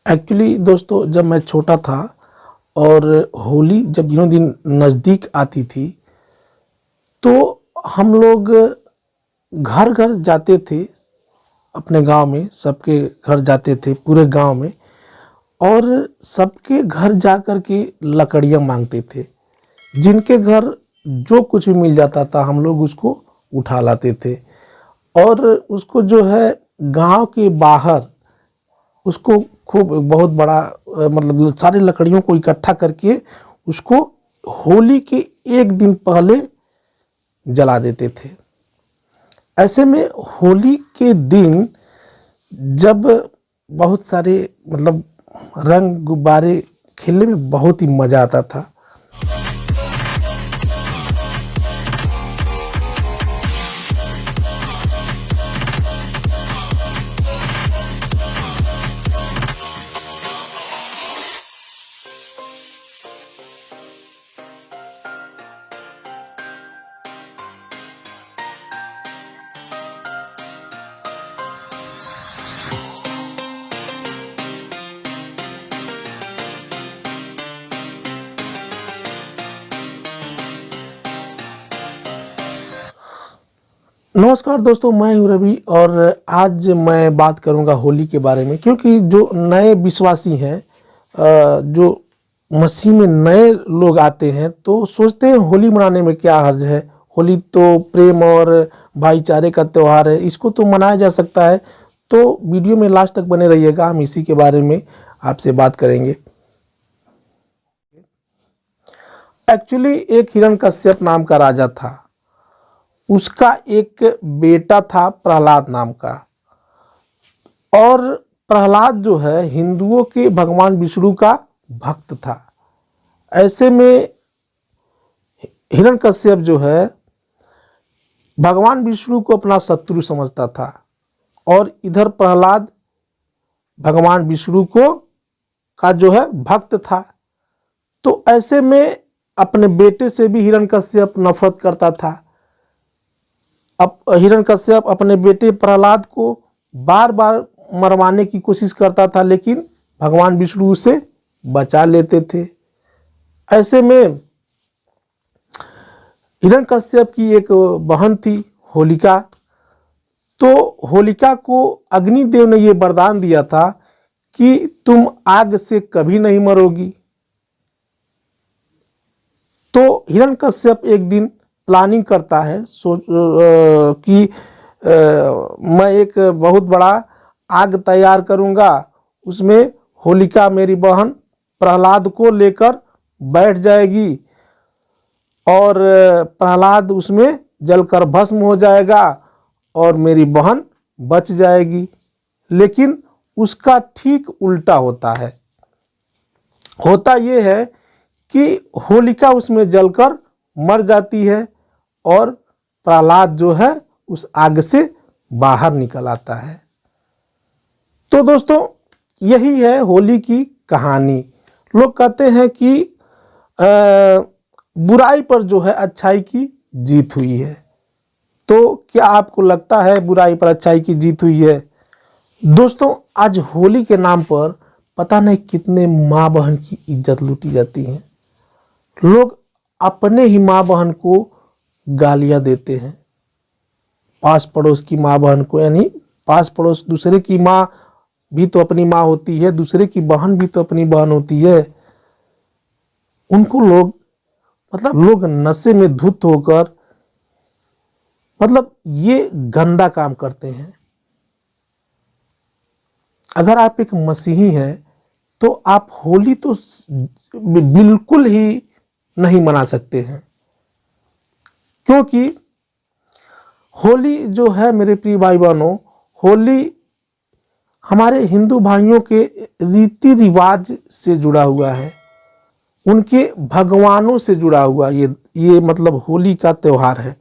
Actually दोस्तों, जब मैं छोटा था और होली जब दिनों दिन नज़दीक आती थी तो हम लोग घर घर जाते थे। अपने गांव में सबके घर जाते थे, पूरे गांव में, और सबके घर जा कर के लकड़ियाँ मांगते थे। जिनके घर जो कुछ भी मिल जाता था हम लोग उसको उठा लाते थे और उसको जो है गांव के बाहर उसको खूब बहुत बड़ा मतलब सारी लकड़ियों को इकट्ठा करके उसको होली के एक दिन पहले जला देते थे। ऐसे में होली के दिन जब बहुत सारे मतलब रंग गुब्बारे खेलने में बहुत ही मज़ा आता था। नमस्कार दोस्तों, मैं हूं रवि और आज मैं बात करूंगा होली के बारे में, क्योंकि जो नए विश्वासी हैं, जो मसीह में नए लोग आते हैं तो सोचते हैं होली मनाने में क्या हर्ज है। होली तो प्रेम और भाईचारे का त्यौहार है, इसको तो मनाया जा सकता है। तो वीडियो में लास्ट तक बने रहिएगा, हम इसी के बारे में आपसे बात करेंगे। एक्चुअली एक हिरण्यकश्यप नाम का राजा था। उसका एक बेटा था प्रहलाद नाम का, और प्रहलाद जो है हिंदुओं के भगवान विष्णु का भक्त था। ऐसे में हिरण्यकश्यप जो है भगवान विष्णु को अपना शत्रु समझता था, और इधर प्रहलाद भगवान विष्णु को का जो है भक्त था। तो ऐसे में अपने बेटे से भी हिरण्यकश्यप नफरत करता था। अब हिरण्यकश्यप अपने बेटे प्रहलाद को बार बार मरवाने की कोशिश करता था, लेकिन भगवान विष्णु उसे बचा लेते थे। ऐसे में हिरण्यकश्यप की एक बहन थी होलिका। तो होलिका को अग्निदेव ने ये वरदान दिया था कि तुम आग से कभी नहीं मरोगी। तो हिरण्यकश्यप एक दिन प्लानिंग करता है कि मैं एक बहुत बड़ा आग तैयार करूंगा, उसमें होलिका मेरी बहन प्रहलाद को लेकर बैठ जाएगी और प्रहलाद उसमें जलकर भस्म हो जाएगा और मेरी बहन बच जाएगी। लेकिन उसका ठीक उल्टा होता है। होता ये है कि होलिका उसमें जलकर मर जाती है और प्रहलाद जो है उस आग से बाहर निकल आता है। तो दोस्तों, यही है होली की कहानी। लोग कहते हैं कि बुराई पर जो है अच्छाई की जीत हुई है। तो क्या आपको लगता है बुराई पर अच्छाई की जीत हुई है? दोस्तों, आज होली के नाम पर पता नहीं कितने माँ बहन की इज्जत लूटी जाती है। लोग अपने ही माँ बहन को गालियाँ देते हैं, पास पड़ोस की माँ बहन को। यानी पास पड़ोस दूसरे की माँ भी तो अपनी माँ होती है, दूसरे की बहन भी तो अपनी बहन होती है। उनको लोग नशे में धुत होकर ये गंदा काम करते हैं। अगर आप एक मसीही हैं तो आप होली तो बिल्कुल ही नहीं मना सकते हैं, क्योंकि होली जो है मेरे प्रिय भाई बहनों, होली हमारे हिंदू भाइयों के रीति रिवाज से जुड़ा हुआ है, उनके भगवानों से जुड़ा हुआ ये होली का त्यौहार है।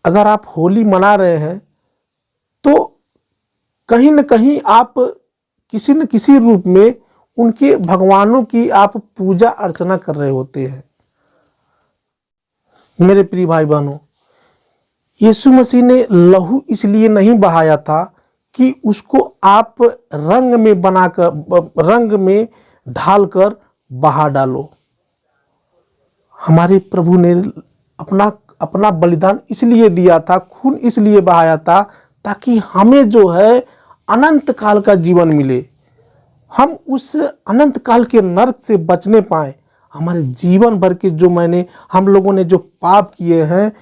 अगर आप होली मना रहे हैं तो कहीं न कहीं आप किसी न किसी रूप में उनके भगवानों की आप पूजा अर्चना कर रहे होते हैं। मेरे प्रिय भाई बहनों, यीशु मसीह ने लहू इसलिए नहीं बहाया था कि उसको आप रंग में ढालकर बहा डालो। हमारे प्रभु ने अपना बलिदान इसलिए दिया था, खून इसलिए बहाया था ताकि हमें जो है अनंत काल का जीवन मिले, हम उस अनंत काल के नरक से बचने पाए। हमारे जीवन भर के हम लोगों ने जो पाप किए हैं,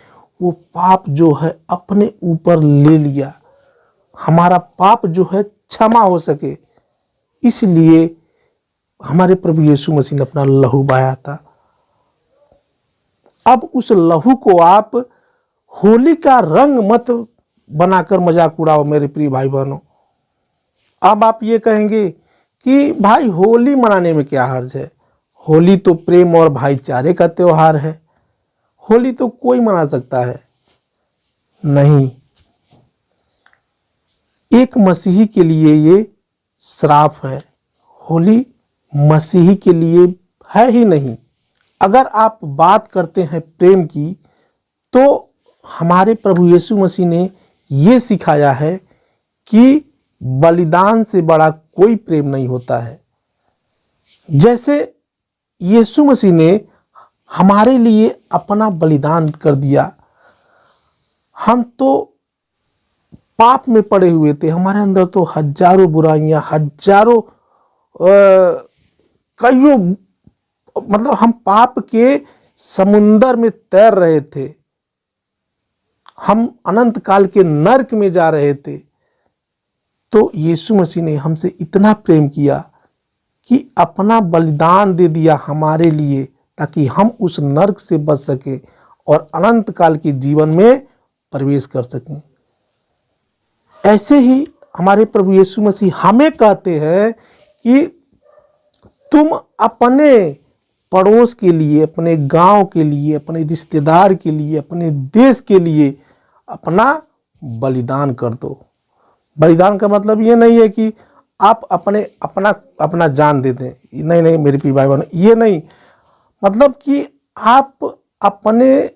वो पाप जो है अपने ऊपर ले लिया, हमारा पाप जो है क्षमा हो सके, इसलिए हमारे प्रभु यीशु मसीह ने अपना लहू बहाया था। अब उस लहू को आप होली का रंग मत बनाकर मजाक उड़ाओ मेरे प्रिय भाई बहनों। अब आप ये कहेंगे कि भाई होली मनाने में क्या हर्ज है, होली तो प्रेम और भाईचारे का त्योहार है, होली तो कोई मना सकता है। नहीं, एक मसीही के लिए ये श्राप है, होली मसीही के लिए है ही नहीं। अगर आप बात करते हैं प्रेम की, तो हमारे प्रभु यीशु मसीह ने ये सिखाया है कि बलिदान से बड़ा कोई प्रेम नहीं होता है। जैसे यीशु मसीह ने हमारे लिए अपना बलिदान कर दिया, हम तो पाप में पड़े हुए थे, हमारे अंदर तो हजारों बुराइयां, हजारों कईयों मतलब हम पाप के समुंदर में तैर रहे थे, हम अनंत काल के नरक में जा रहे थे। तो यीशु मसीह ने हमसे इतना प्रेम किया कि अपना बलिदान दे दिया हमारे लिए, ताकि हम उस नरक से बच सके और अनंत काल के जीवन में प्रवेश कर सकें। ऐसे ही हमारे प्रभु यीशु मसीह हमें कहते हैं कि तुम अपने पड़ोस के लिए, अपने गांव के लिए, अपने रिश्तेदार के लिए, अपने देश के लिए अपना बलिदान कर दो। बलिदान का मतलब ये नहीं है कि आप अपना जान दे दें, नहीं मेरे प्रिय भाई बहनों, ये नहीं। मतलब कि आप अपने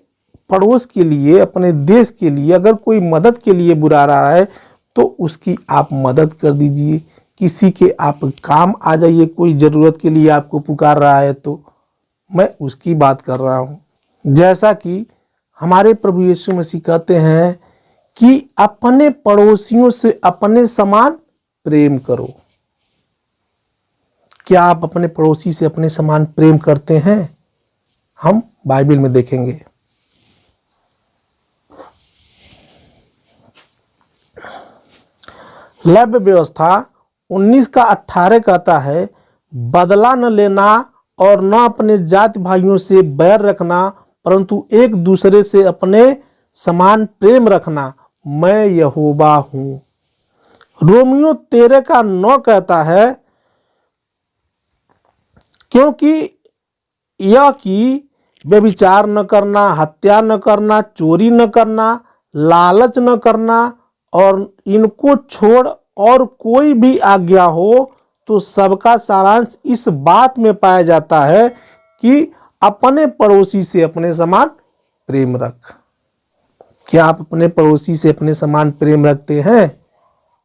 पड़ोस के लिए, अपने देश के लिए अगर कोई मदद के लिए बुला रहा है तो उसकी आप मदद कर दीजिए, किसी के आप काम आ जाइए, कोई ज़रूरत के लिए आपको पुकार रहा है तो मैं उसकी बात कर रहा हूँ। जैसा कि हमारे प्रभु यीशु मसीह कहते हैं कि अपने पड़ोसियों से अपने समान प्रेम करो। क्या आप अपने पड़ोसी से अपने समान प्रेम करते हैं? हम बाइबल में देखेंगे। लेव्य व्यवस्था 19 का 18 कहता है, बदला न लेना और न अपने जाति भाइयों से बैर रखना, परंतु एक दूसरे से अपने समान प्रेम रखना, मैं यहोवा हूं। रोमियो 13 का 9 कहता है, क्योंकि यह कि व्यभिचार न करना, हत्या न करना, चोरी न करना, लालच न करना और इनको छोड़ और कोई भी आज्ञा हो तो सबका सारांश इस बात में पाया जाता है कि अपने पड़ोसी से अपने समान प्रेम रख। क्या आप अपने पड़ोसी से अपने समान प्रेम रखते हैं?